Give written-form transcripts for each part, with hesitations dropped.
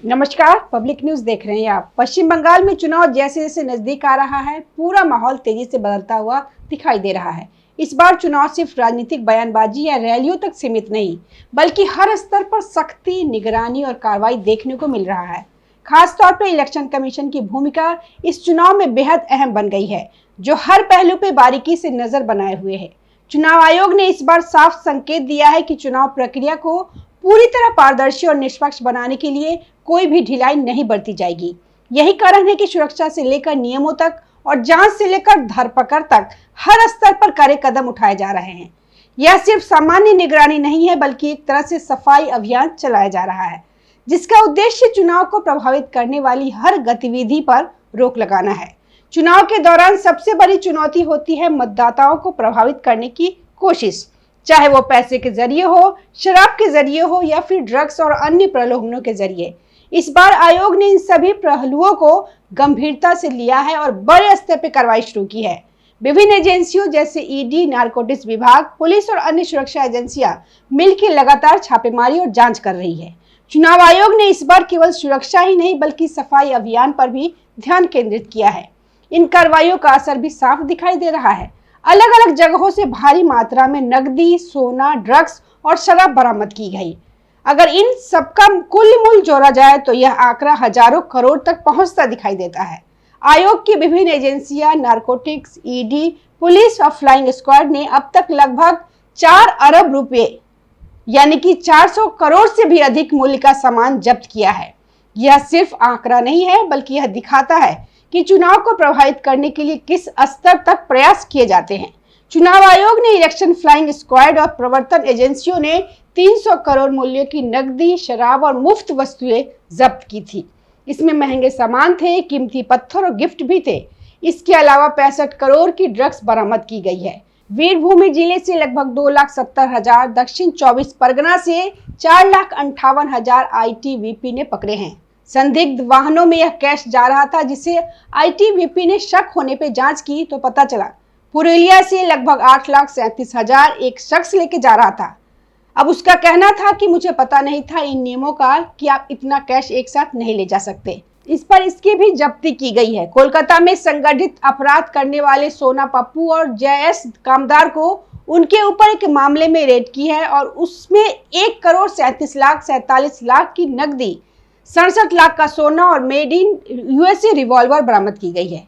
नमस्कार, public news देख रहे हैं आप। पश्चिम बंगाल में चुनाव जैसे जैसे नजदीक आ रहा है, पूरा माहौल तेजी से बदलता हुआ दिखाई दे रहा है। इस बार चुनाव सिर्फ राजनीतिक बयानबाजी या रैलियों तक सीमित नहीं, बल्कि हर स्तर पर सख्ती, निगरानी और कार्रवाई देखने को मिल रहा है। खास तौर पर इलेक्शन कमीशन की भूमिका इस चुनाव में बेहद अहम बन गई है, जो हर पहलू पे बारीकी से नजर बनाए हुए है। चुनाव आयोग ने इस बार साफ संकेत दिया है कि चुनाव प्रक्रिया को पूरी तरह पारदर्शी और निष्पक्ष बनाने के लिए कोई भी ढिलाई नहीं बरती जाएगी। यही कारण है कि सुरक्षा से लेकर नियमों तक और जांच से लेकर धरपकड़ तक हर स्तर पर कड़े कदम उठाए जा रहे हैं। यह सिर्फ सामान्य निगरानी नहीं है, बल्कि एक तरह से सफाई अभियान चलाया जा रहा है, जिसका उद्देश्य चुनाव को प्रभावित करने वाली हर गतिविधि पर रोक लगाना है। चुनाव के दौरान सबसे बड़ी चुनौती होती है मतदाताओं को प्रभावित करने की कोशिश, चाहे वो पैसे के जरिए हो, शराब के जरिए हो या फिर ड्रग्स और अन्य प्रलोभनों के जरिए। इस बार आयोग ने इन सभी पहलुओं को गंभीरता से लिया है और बड़े स्तर पर कार्रवाई शुरू की है। विभिन्न एजेंसियों जैसे ईडी, नारकोटिक्स विभाग, पुलिस और अन्य सुरक्षा एजेंसियां मिलकर लगातार छापेमारी और जांच कर रही है। चुनाव आयोग ने इस बार केवल सुरक्षा ही नहीं, बल्कि सफाई अभियान पर भी ध्यान केंद्रित किया है। इन कार्रवाइयों का असर भी साफ दिखाई दे रहा है। अलग अलग जगहों से भारी मात्रा में नकदी, सोना, ड्रग्स और शराब बरामद की गई। अगर इन सबका कुल मूल्य जोड़ा जाए तो यह आंकड़ा हजारों करोड़ तक पहुंचता दिखाई देता है। आयोग की विभिन्न एजेंसियां, नारकोटिक्स, ईडी, पुलिस और फ्लाइंग स्क्वाड ने अब तक लगभग 4 अरब रुपए यानी कि 400 करोड़ से भी अधिक मूल्य का सामान जब्त किया है। यह सिर्फ आंकड़ा नहीं है, बल्कि यह दिखाता है कि चुनाव को प्रभावित करने के लिए किस स्तर तक प्रयास किए जाते हैं। चुनाव आयोग ने इलेक्शन फ्लाइंग स्क्वाड और प्रवर्तन एजेंसियों ने 300 करोड़ मूल्य की नकदी, शराब और मुफ्त वस्तुएं जब्त की थी। इसमें महंगे सामान थे, कीमती पत्थर और गिफ्ट भी थे। इसके अलावा 65 करोड़ की ड्रग्स बरामद की गई है। वीरभूमि जिले से लगभग 2,70,000, दक्षिण 24 परगना से 4,58,000 आईटीबीपी ने पकड़े हैं। संदिग्ध वाहनों में यह कैश जा रहा था, जिसे आईटीबीपी ने शक होने पर जांच की तो पता चला पुरुलिया से लगभग 8,37,000 एक शख्स लेके जा रहा था। अब उसका कहना था कि मुझे पता नहीं था इन नियमों का कि आप इतना कैश एक साथ नहीं ले जा सकते। इस पर इसकी भी जब्ती की गई है। कोलकाता में संगठित अपराध करने वाले सोना पप्पू और जयस कामदार को उनके ऊपर एक मामले में रेड की है और उसमें 1,37,47,00,000 की नकदी, 67 लाख का सोना और मेड इन यूएसए रिवॉल्वर बरामद की गई है।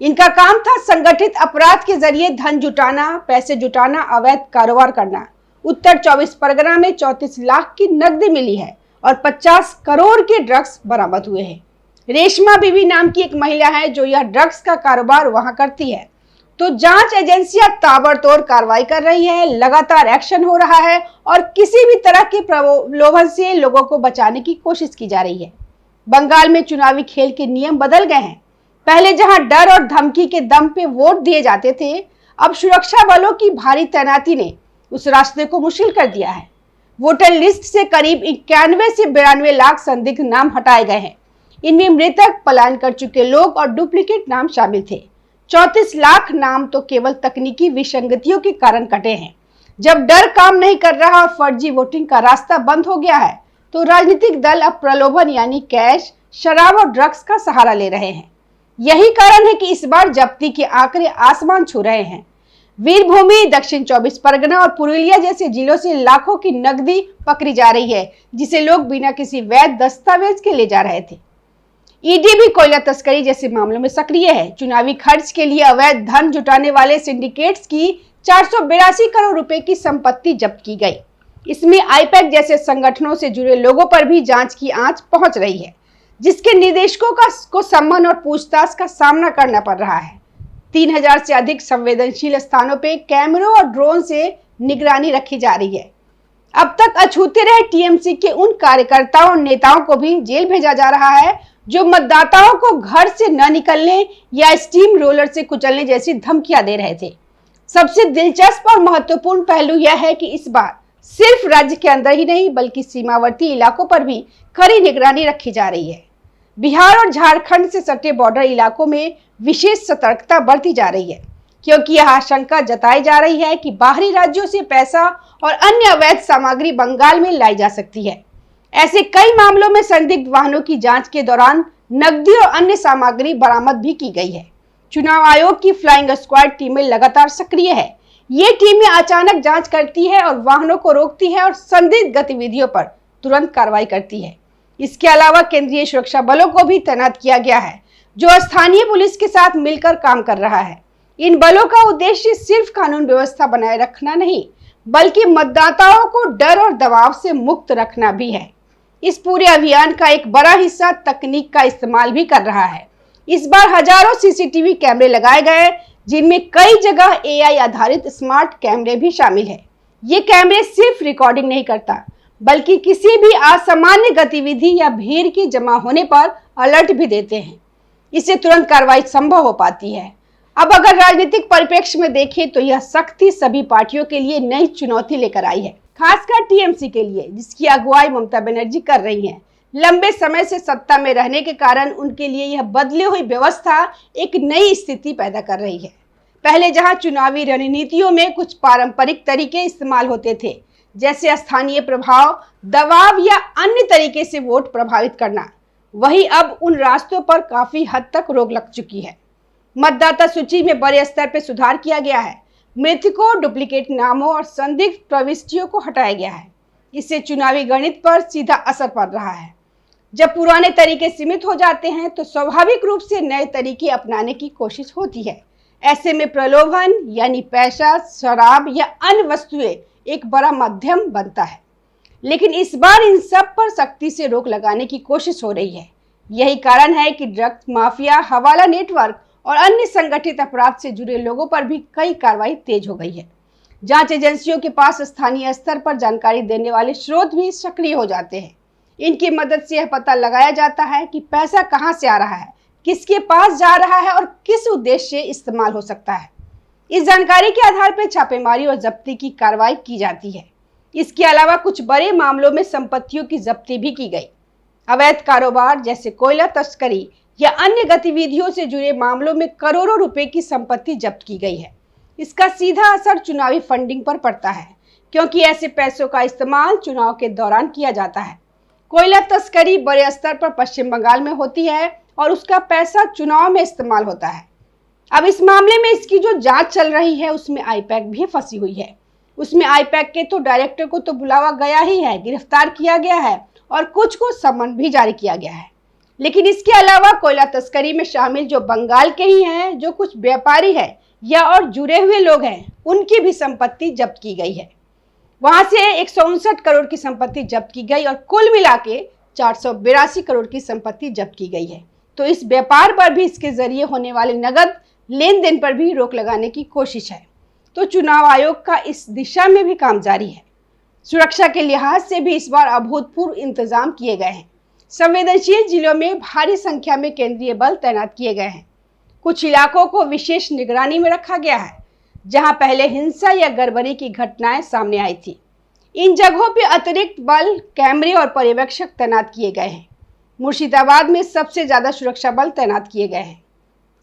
इनका काम था संगठित अपराध के जरिए धन जुटाना, पैसे जुटाना, अवैध कारोबार करना। उत्तर 24 परगना में 34 लाख की नकदी मिली है और 50 करोड़ के ड्रग्स बरामद हुए हैं। रेशमा बीबी नाम की एक महिला है जो यह ड्रग्स का कारोबार वहां करती है। तो जांच एजेंसियां ताबड़तोड़ कार्रवाई कर रही है, लगातार एक्शन हो रहा है और किसी भी तरह के प्रलोभन से लोगों को बचाने की कोशिश की जा रही है। बंगाल में चुनावी खेल के नियम बदल गए हैं। पहले जहां डर और धमकी के दम पे वोट दिए जाते थे, अब सुरक्षा बलों की भारी तैनाती ने उस रास्ते को मुश्किल कर दिया है। वोटर लिस्ट से करीब 91 से 92 लाख संदिग्ध नाम हटाए गए हैं। इनमें मृतक, पलायन कर चुके लोग और डुप्लीकेट नाम शामिल थे। 34 लाख नाम तो केवल तकनीकी विसंगतियों के कारण कटे हैं। जब डर काम नहीं कर रहा और फर्जी वोटिंग का रास्ता बंद हो गया है, तो राजनीतिक दल अब प्रलोभन यानी कैश, शराब और ड्रग्स का सहारा ले रहे हैं। यही कारण है कि इस बार जब्ती के आंकड़े आसमान छू रहे हैं। वीरभूमि, दक्षिण 24 परगना और पुरुलिया जैसे जिलों से लाखों की नकदी पकड़ी जा रही है, जिसे लोग बिना किसी वैध दस्तावेज के ले जा रहे थे। ईडी भी कोयला तस्करी जैसे मामलों में सक्रिय है। चुनावी खर्च के लिए अवैध धन जुटाने वाले सिंडिकेट्स की 482 करोड़ रुपए की संपत्ति जब्त की गई। इसमें आईपैक जैसे संगठनों से जुड़े लोगों पर भी जांच की आंच पहुंच रही है, जिसके निदेशकों को सम्मान और पूछताछ का सामना करना पड़ रहा है। 3,000 से अधिक संवेदनशील स्थानों पे कैमरों और ड्रोन से निगरानी रखी जा रही है। अब तक अछूते रहे टीएमसी के उन कार्यकर्ताओं और नेताओं को भी जेल भेजा जा रहा है, जो मतदाताओं को घर से न निकलने या स्टीम रोलर से कुचलने जैसी धमकियां दे रहे थे। सबसे दिलचस्प और महत्वपूर्ण पहलू यह है कि इस बार सिर्फ राज्य के अंदर ही नहीं, बल्कि सीमावर्ती इलाकों पर भी कड़ी निगरानी रखी जा रही है। बिहार और झारखंड से सटे बॉर्डर इलाकों में विशेष सतर्कता बरती जा रही है, क्योंकि यह आशंका जताई जा रही है कि बाहरी राज्यों से पैसा और अन्य अवैध सामग्री बंगाल में लाई जा सकती है। ऐसे कई मामलों में संदिग्ध वाहनों की जांच के दौरान नकदी और अन्य सामग्री बरामद भी की गई है। चुनाव आयोग की फ्लाइंग स्क्वाड टीमें लगातार सक्रिय है। ये टीमें अचानक जांच करती है और वाहनों को रोकती है और संदिग्ध गतिविधियों पर तुरंत कार्रवाई करती है। इसके अलावा केंद्रीय सुरक्षा बलों को भी तैनात किया गया है, जो स्थानीय पुलिस के साथ मिलकर काम कर रहा है। इन बलों का उद्देश्य सिर्फ कानून व्यवस्था बनाए रखना नहीं, बल्कि मतदाताओं को डर और दबाव से मुक्त रखना भी है। इस पूरे अभियान का एक बड़ा हिस्सा तकनीक का इस्तेमाल भी कर रहा है। इस बार हजारों सीसीटीवी कैमरे लगाए गए, जिनमें कई जगह एआई आधारित स्मार्ट कैमरे भी शामिल है। ये कैमरे सिर्फ रिकॉर्डिंग नहीं करता, बल्कि किसी भी असामान्य गतिविधि या भीड़ के जमा होने पर अलर्ट भी देते हैं। इससे तुरंत कार्रवाई संभव हो पाती है। अब अगर राजनीतिक परिप्रेक्ष्य में देखें तो यह सख्ती सभी पार्टियों के लिए नई चुनौती लेकर आई है, खासकर टीएमसी के लिए, जिसकी अगुवाई ममता बनर्जी कर रही हैं। लंबे समय से सत्ता में रहने के कारण उनके लिए यह बदली हुई व्यवस्था एक नई स्थिति पैदा कर रही है। पहले जहां चुनावी रणनीतियों में कुछ पारंपरिक तरीके इस्तेमाल होते थे, जैसे स्थानीय प्रभाव, दबाव या अन्य तरीके से वोट प्रभावित करना, वहीं अब उन रास्तों पर काफी हद तक रोक लग चुकी है। मतदाता सूची में बड़े स्तर पर सुधार किया गया है। मृतकों, डुप्लीकेट नामों और संदिग्ध प्रविष्टियों को हटाया गया है। इससे चुनावी गणित पर सीधा असर पड़ रहा है। जब पुराने तरीके सीमित हो जाते हैं तो स्वाभाविक रूप से नए तरीके अपनाने की कोशिश होती है। ऐसे में प्रलोभन यानी पैसा, शराब या अन्य वस्तुएं एक बड़ा माध्यम बनता है। लेकिन इस बार इन सब पर सख्ती से रोक लगाने की कोशिश हो रही है। यही कारण है कि ड्रग्स माफिया, हवाला नेटवर्क और अन्य संगठित अपराध से जुड़े लोगों पर भी कई कार्रवाई तेज हो गई है। जांच एजेंसियों के पास स्थानीय स्तर पर जानकारी देने वाले स्रोत भी सक्रिय हो जाते हैं। इनकी मदद से यह पता लगाया जाता है कि पैसा कहां से आ रहा है, किसके पास जा रहा है और किस उद्देश्य से इस्तेमाल हो सकता है। इस जानकारी के आधार पर छापेमारी और जब्ती की कार्रवाई की जाती है। इसके अलावा कुछ बड़े मामलों में संपत्तियों की जब्ती भी की गई। अवैध कारोबार जैसे कोयला तस्करी या अन्य गतिविधियों से जुड़े मामलों में करोड़ों रुपए की संपत्ति जब्त की गई है। इसका सीधा असर चुनावी फंडिंग पर पड़ता है, क्योंकि ऐसे पैसों का इस्तेमाल चुनाव के दौरान किया जाता है। कोयला तस्करी बड़े स्तर पर पश्चिम बंगाल में होती है और उसका पैसा चुनाव में इस्तेमाल होता है। अब इस मामले में इसकी जो जांच चल रही है उसमें आईपैक भी फंसी हुई है। उसमें आईपैक के तो डायरेक्टर को तो बुलावा गया ही है, गिरफ्तार किया गया है और कुछ को समन भी जारी किया गया है। लेकिन इसके अलावा कोयला तस्करी में शामिल जो बंगाल के ही हैं, जो कुछ व्यापारी है या और जुड़े हुए लोग हैं, उनकी भी संपत्ति जब्त की गई है। वहां से 159 करोड़ की संपत्ति जब्त की गई और कुल मिला के 482 करोड़ की संपत्ति जब्त की गई है। तो इस व्यापार पर भी, इसके जरिए होने वाले नगद लेन देन पर भी रोक लगाने की कोशिश है। तो चुनाव आयोग का इस दिशा में भी काम जारी है। सुरक्षा के लिहाज से भी इस बार अभूतपूर्व इंतजाम किए गए हैं। संवेदनशील जिलों में भारी संख्या में केंद्रीय बल तैनात किए गए हैं। कुछ इलाकों को विशेष निगरानी में रखा गया है, जहां पहले हिंसा या गड़बड़ी की घटनाएं सामने आई थी। इन जगहों पर अतिरिक्त बल, कैमरे और पर्यवेक्षक तैनात किए गए हैं। मुर्शिदाबाद में सबसे ज्यादा सुरक्षा बल तैनात किए गए हैं।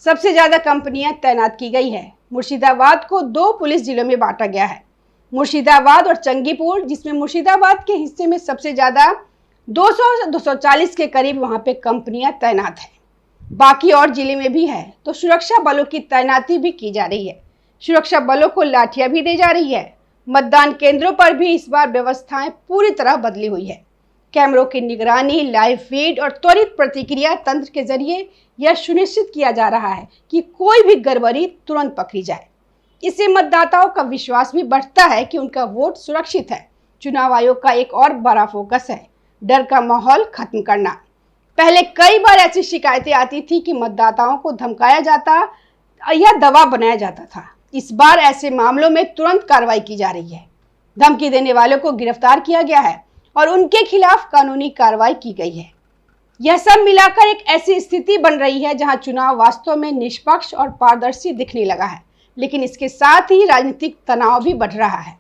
सबसे ज्यादा कंपनियां तैनात की गई है। मुर्शिदाबाद को 2 पुलिस जिलों में बांटा गया है, मुर्शिदाबाद और चंगीपुर, जिसमें मुर्शिदाबाद के हिस्से में सबसे ज्यादा 200-240 के करीब वहां पे कंपनियां तैनात है। बाकी और जिले में भी है। तो सुरक्षा बलों की तैनाती भी की जा रही है। सुरक्षा बलों को लाठियां भी दी जा रही है। मतदान केंद्रों पर भी इस बार व्यवस्थाएं पूरी तरह बदली हुई है। कैमरों की निगरानी, लाइव फीड और त्वरित प्रतिक्रिया तंत्र के जरिए यह सुनिश्चित किया जा रहा है कि कोई भी गड़बड़ी तुरंत पकड़ी जाए। इससे मतदाताओं का विश्वास भी बढ़ता है कि उनका वोट सुरक्षित है। चुनाव आयोग का एक और बड़ा फोकस है डर का माहौल खत्म करना। पहले कई बार ऐसी शिकायतें आती थी कि मतदाताओं को धमकाया जाता या दबाव बनाया जाता था। इस बार ऐसे मामलों में तुरंत कार्रवाई की जा रही है। धमकी देने वालों को गिरफ्तार किया गया है और उनके खिलाफ कानूनी कार्रवाई की गई है। यह सब मिलाकर एक ऐसी स्थिति बन रही है जहां चुनाव वास्तव में निष्पक्ष और पारदर्शी दिखने लगा है। लेकिन इसके साथ ही राजनीतिक तनाव भी बढ़ रहा है।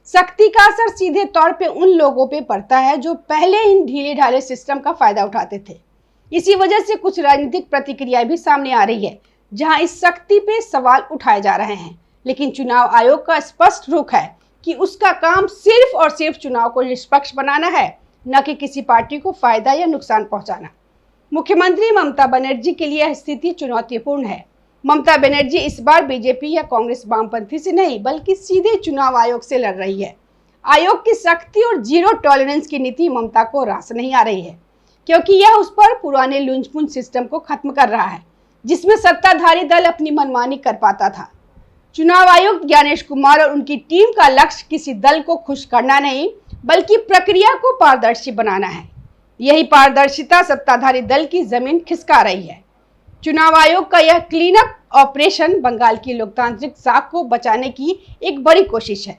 सख्ती का असर सीधे तौर पे उन लोगों पे पड़ता है जो पहले इन ढीले ढाले सिस्टम का फायदा उठाते थे। इसी वजह से कुछ राजनीतिक प्रतिक्रियाएं भी सामने आ रही है, जहां इस सख्ती पे सवाल उठाए जा रहे हैं। लेकिन चुनाव आयोग का स्पष्ट रुख है कि उसका काम सिर्फ और सिर्फ चुनाव को निष्पक्ष बनाना है, न कि किसी पार्टी को फायदा या नुकसान पहुंचाना। मुख्यमंत्री ममता बनर्जी के लिए यह स्थिति चुनौतीपूर्ण है। ममता बनर्जी इस बार बीजेपी या कांग्रेस वामपंथी से नहीं बल्कि सीधे चुनाव आयोग से लड़ रही है। आयोग की सख्ती और जीरो टॉलरेंस की नीति ममता को रास नहीं आ रही है, क्योंकि यह उस पर पुराने लुंचपुन सिस्टम को खत्म कर रहा है जिसमें सत्ताधारी दल अपनी मनमानी कर पाता था। चुनाव आयुक्त ज्ञानेश कुमार और उनकी टीम का लक्ष्य किसी दल को खुश करना नहीं बल्कि प्रक्रिया को पारदर्शी बनाना है। यही पारदर्शिता सत्ताधारी दल की जमीन खिसका रही है। चुनाव आयोग का यह क्लीन अप ऑपरेशन बंगाल की लोकतांत्रिक साख को बचाने की एक बड़ी कोशिश है।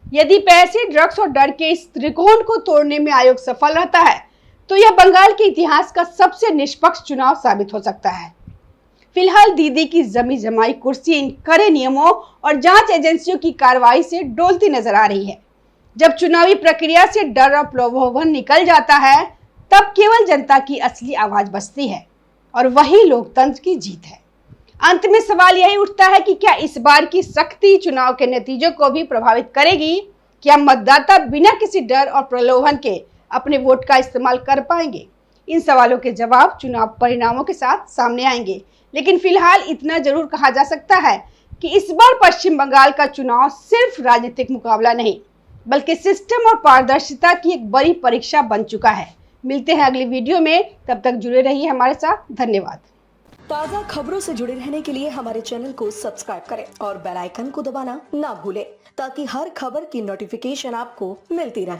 यदि पैसे, ड्रग्स और डर के इस त्रिकोण को तोड़ने में आयोग सफल रहता है तो यह बंगाल के इतिहास का सबसे निष्पक्ष चुनाव साबित हो सकता है। फिलहाल दीदी की जमी जमाई कुर्सी इन कड़े नियमों और जांच एजेंसियों की कार्रवाई से डोलती नजर आ रही है। जब चुनावी प्रक्रिया से डर और प्रलोभन निकल जाता है तब केवल जनता की असली आवाज बचती है और वही लोकतंत्र की जीत है। अंत में सवाल यही उठता है कि क्या इस बार की सख्ती चुनाव के नतीजों को भी प्रभावित करेगी? क्या मतदाता बिना किसी डर और प्रलोभन के अपने वोट का इस्तेमाल कर पाएंगे? इन सवालों के जवाब चुनाव परिणामों के साथ सामने आएंगे, लेकिन फिलहाल इतना जरूर कहा जा सकता है कि इस बार पश्चिम बंगाल का चुनाव सिर्फ राजनीतिक मुकाबला नहीं बल्कि सिस्टम और पारदर्शिता की एक बड़ी परीक्षा बन चुका है। मिलते हैं अगली वीडियो में, तब तक जुड़े रहिए हमारे साथ। धन्यवाद। ताज़ा खबरों से जुड़े रहने के लिए हमारे चैनल को सब्सक्राइब करें और बेल आइकन को दबाना ना भूलें ताकि हर खबर की नोटिफिकेशन आपको मिलती रहे।